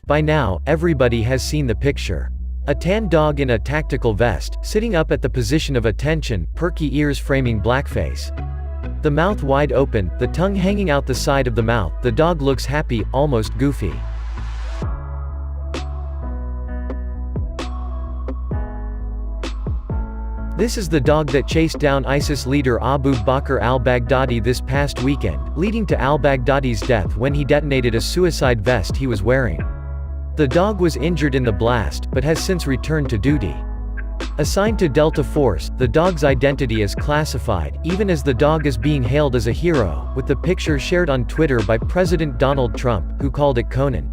By now, everybody has seen the picture. A tan dog in a tactical vest, sitting up at the position of attention, perky ears framing blackface. The mouth wide open, the tongue hanging out the side of the mouth, the dog looks happy, almost goofy. This is the dog that chased down ISIS leader Abu Bakr al-Baghdadi this past weekend, leading to al-Baghdadi's death when he detonated a suicide vest he was wearing. The dog was injured in the blast, but has since returned to duty. Assigned to Delta Force, the dog's identity is classified, even as the dog is being hailed as a hero, with the picture shared on Twitter by President Donald Trump, who called it Conan.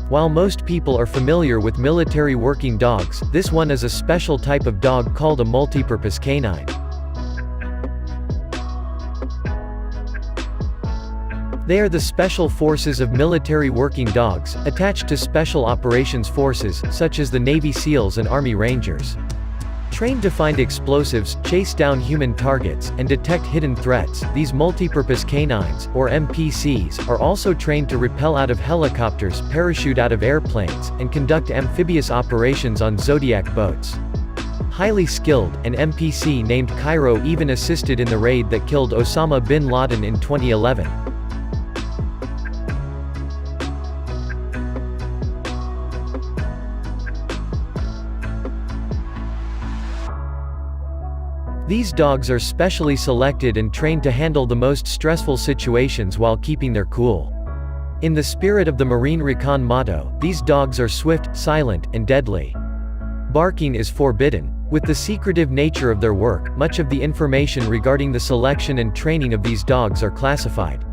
While most people are familiar with military working dogs, this one is a special type of dog called a multipurpose canine. They are the special forces of military working dogs, attached to special operations forces, such as the Navy SEALs and Army Rangers. Trained to find explosives, chase down human targets, and detect hidden threats, these multipurpose canines, or MPCs, are also trained to rappel out of helicopters, parachute out of airplanes, and conduct amphibious operations on Zodiac boats. Highly skilled, an MPC named Cairo even assisted in the raid that killed Osama bin Laden in 2011. These dogs are specially selected and trained to handle the most stressful situations while keeping their cool. In the spirit of the Marine Recon motto, these dogs are swift, silent, and deadly. Barking is forbidden. With the secretive nature of their work, much of the information regarding the selection and training of these dogs are classified.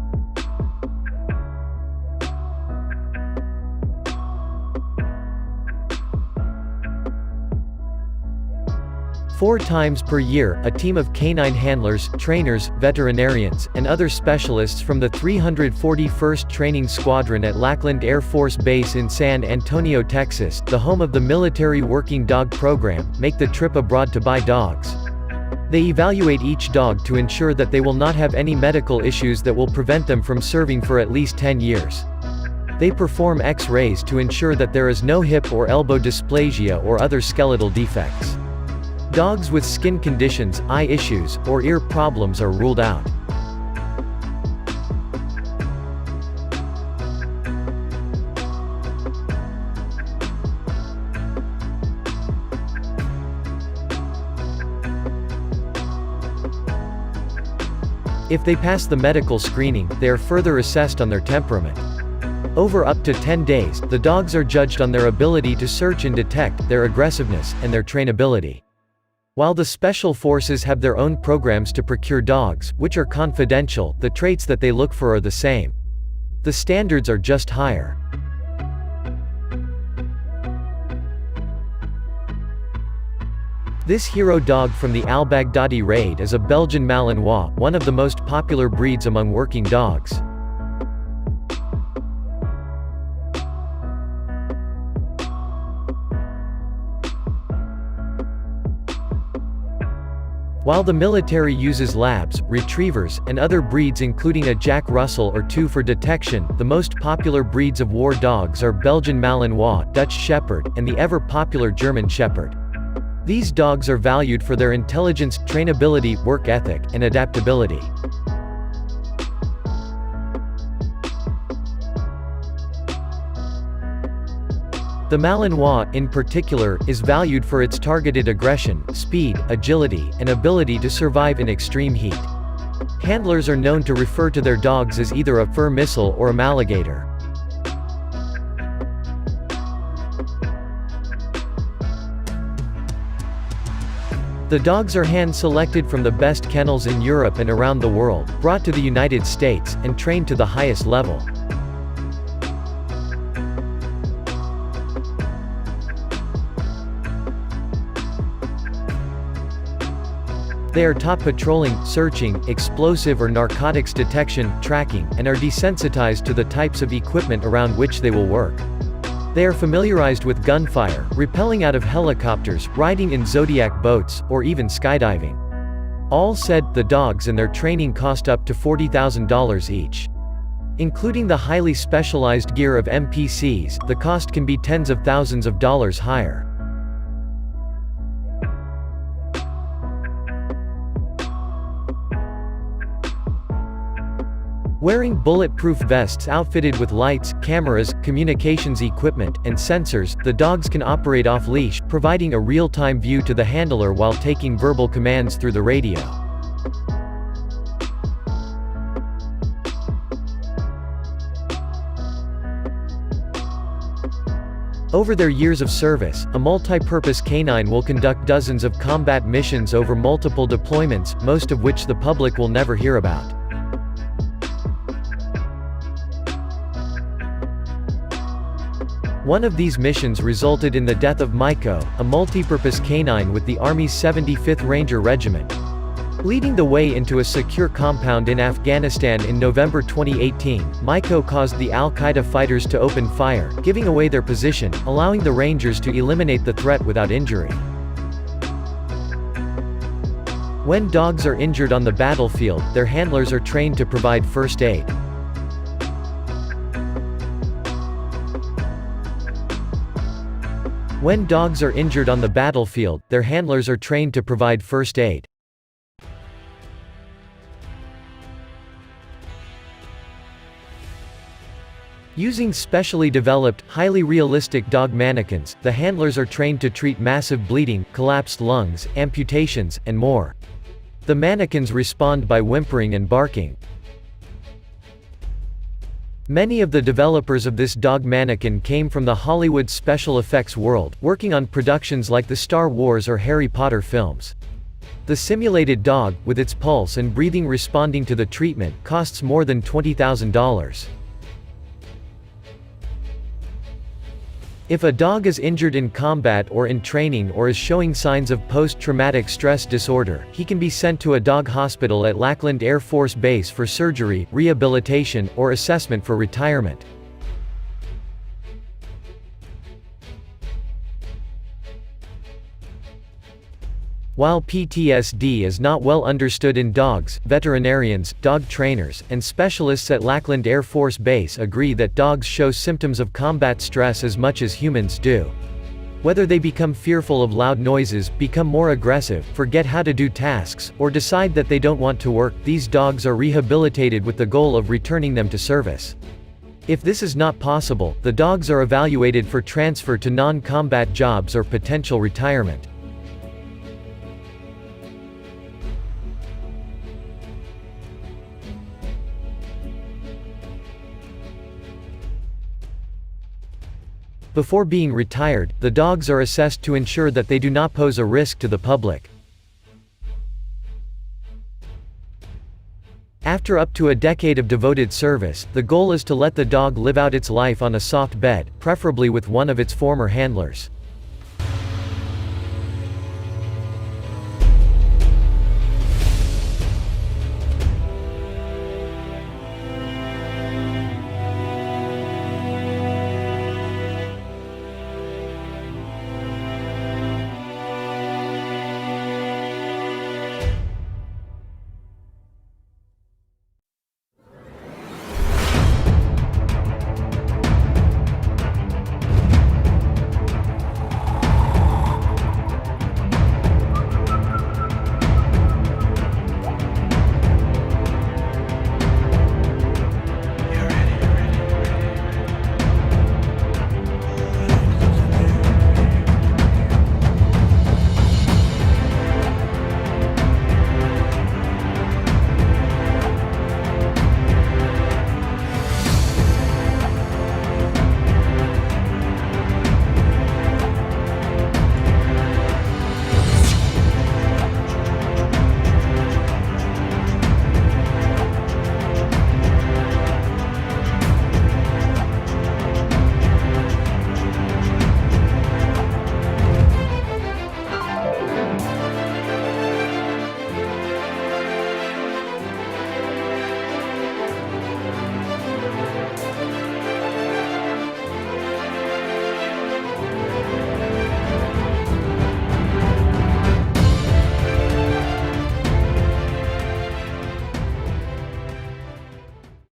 Four times per year, a team of canine handlers, trainers, veterinarians, and other specialists from the 341st Training Squadron at Lackland Air Force Base in San Antonio, Texas, the home of the military working dog program, make the trip abroad to buy dogs. They evaluate each dog to ensure that they will not have any medical issues that will prevent them from serving for at least 10 years. They perform X-rays to ensure that there is no hip or elbow dysplasia or other skeletal defects. Dogs with skin conditions, eye issues, or ear problems are ruled out. If they pass the medical screening, they are further assessed on their temperament. Over up to 10 days, the dogs are judged on their ability to search and detect, their aggressiveness, and their trainability. While the special forces have their own programs to procure dogs, which are confidential, the traits that they look for are the same. The standards are just higher. This hero dog from the al-Baghdadi raid is a Belgian Malinois, one of the most popular breeds among working dogs. While the military uses labs, retrievers, and other breeds including a Jack Russell or two for detection, the most popular breeds of war dogs are Belgian Malinois, Dutch Shepherd, and the ever-popular German Shepherd. These dogs are valued for their intelligence, trainability, work ethic, and adaptability. The Malinois, in particular, is valued for its targeted aggression, speed, agility, and ability to survive in extreme heat. Handlers are known to refer to their dogs as either a fur missile or a Maligator. The dogs are hand-selected from the best kennels in Europe and around the world, brought to the United States, and trained to the highest level. They are taught patrolling, searching, explosive or narcotics detection, tracking, and are desensitized to the types of equipment around which they will work. They are familiarized with gunfire, rappelling out of helicopters, riding in Zodiac boats, or even skydiving. All said, the dogs and their training cost up to $40,000 each. Including the highly specialized gear of MPCs, the cost can be tens of thousands of dollars higher. Wearing bulletproof vests outfitted with lights, cameras, communications equipment, and sensors, the dogs can operate off-leash, providing a real-time view to the handler while taking verbal commands through the radio. Over their years of service, a multi-purpose canine will conduct dozens of combat missions over multiple deployments, most of which the public will never hear about. One of these missions resulted in the death of Maiko, a multi-purpose canine with the Army's 75th Ranger Regiment. Leading the way into a secure compound in Afghanistan in November 2018, Maiko caused the al-Qaeda fighters to open fire, giving away their position, allowing the Rangers to eliminate the threat without injury. When dogs are injured on the battlefield, their handlers are trained to provide first aid. When dogs are injured on the battlefield, their handlers are trained to provide first aid. Using specially developed, highly realistic dog mannequins, the handlers are trained to treat massive bleeding, collapsed lungs, amputations, and more. The mannequins respond by whimpering and barking. Many of the developers of this dog mannequin came from the Hollywood special effects world, working on productions like the Star Wars or Harry Potter films. The simulated dog, with its pulse and breathing responding to the treatment, costs more than $20,000. If a dog is injured in combat or in training or is showing signs of post-traumatic stress disorder, he can be sent to a dog hospital at Lackland Air Force Base for surgery, rehabilitation, or assessment for retirement. While PTSD is not well understood in dogs, veterinarians, dog trainers, and specialists at Lackland Air Force Base agree that dogs show symptoms of combat stress as much as humans do. Whether they become fearful of loud noises, become more aggressive, forget how to do tasks, or decide that they don't want to work, these dogs are rehabilitated with the goal of returning them to service. If this is not possible, the dogs are evaluated for transfer to non-combat jobs or potential retirement. Before being retired, the dogs are assessed to ensure that they do not pose a risk to the public. After up to a decade of devoted service, the goal is to let the dog live out its life on a soft bed, preferably with one of its former handlers.